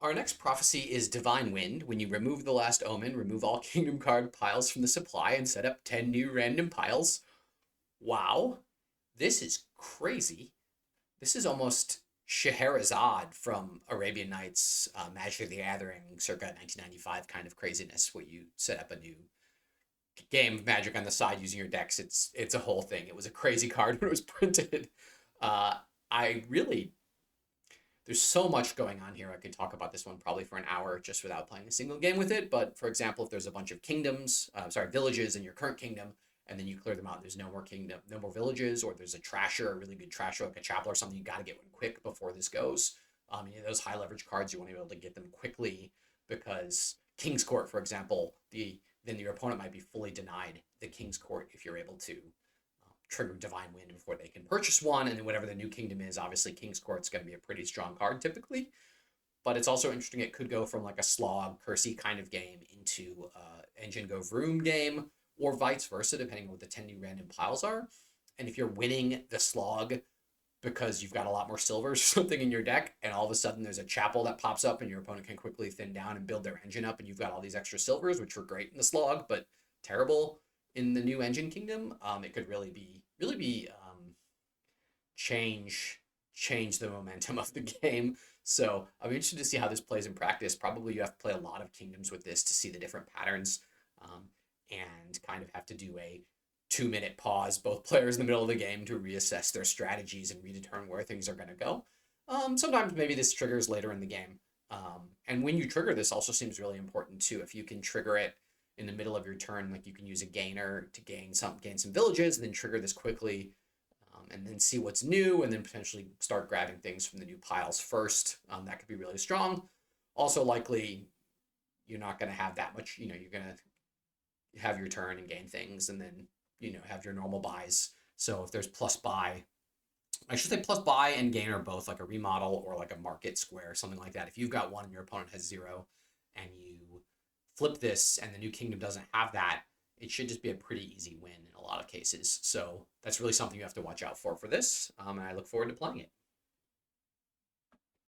Our next prophecy is Divine Wind. When you remove the last omen, remove all kingdom card piles from the supply and set up 10 new random piles. Wow, this is crazy. This is almost Scheherazade from Arabian Nights, Magic the Gathering, circa 1995 kind of craziness, where you set up a new game of Magic on the side using your decks. It's a whole thing. It was a crazy card when it was printed. Uh, I really there's so much going on here. I could talk about this one probably for an hour just without playing a single game with it. But for example, if there's a bunch of villages in your current kingdom, and then you clear them out, there's no more kingdom, no more villages, or there's a trasher, a really good trasher like a chapel or something, you got to get one quick before this goes. Those high leverage cards, you want to be able to get them quickly because King's Court, for example, then your opponent might be fully denied the King's Court if you're able to trigger Divine Wind before they can purchase one, and then whatever the new kingdom is, obviously King's Court's going to be a pretty strong card typically. But it's also interesting. It could go from like a slog, cursey kind of game into engine go vroom game, or vice versa, depending on what the 10 new random piles are. And if you're winning the slog because you've got a lot more silvers or something in your deck, and all of a sudden there's a chapel that pops up and your opponent can quickly thin down and build their engine up, and you've got all these extra silvers, which were great in the slog, but terrible in the new engine kingdom, it could really be change the momentum of the game. So I'm interested to see how this plays in practice. Probably you have to play a lot of kingdoms with this to see the different patterns, and kind of have to do a 2 minute pause, both players in the middle of the game, to reassess their strategies and redetermine where things are going to go. Sometimes maybe this triggers later in the game. And when you trigger this also seems really important too. If you can trigger it in the middle of your turn, like you can use a gainer to gain some villages, and then trigger this quickly, and then see what's new, and then potentially start grabbing things from the new piles first. That could be really strong. Also, likely you're not going to have that much. You're going to have your turn and gain things, and then have your normal buys. So if there's plus buy, I should say plus buy and gainer both, like a remodel or like a market square, something like that. If you've got one and your opponent has zero, and you flip this and the new kingdom doesn't have that, it should just be a pretty easy win in a lot of cases. So that's really something you have to watch out for this. And I look forward to playing it.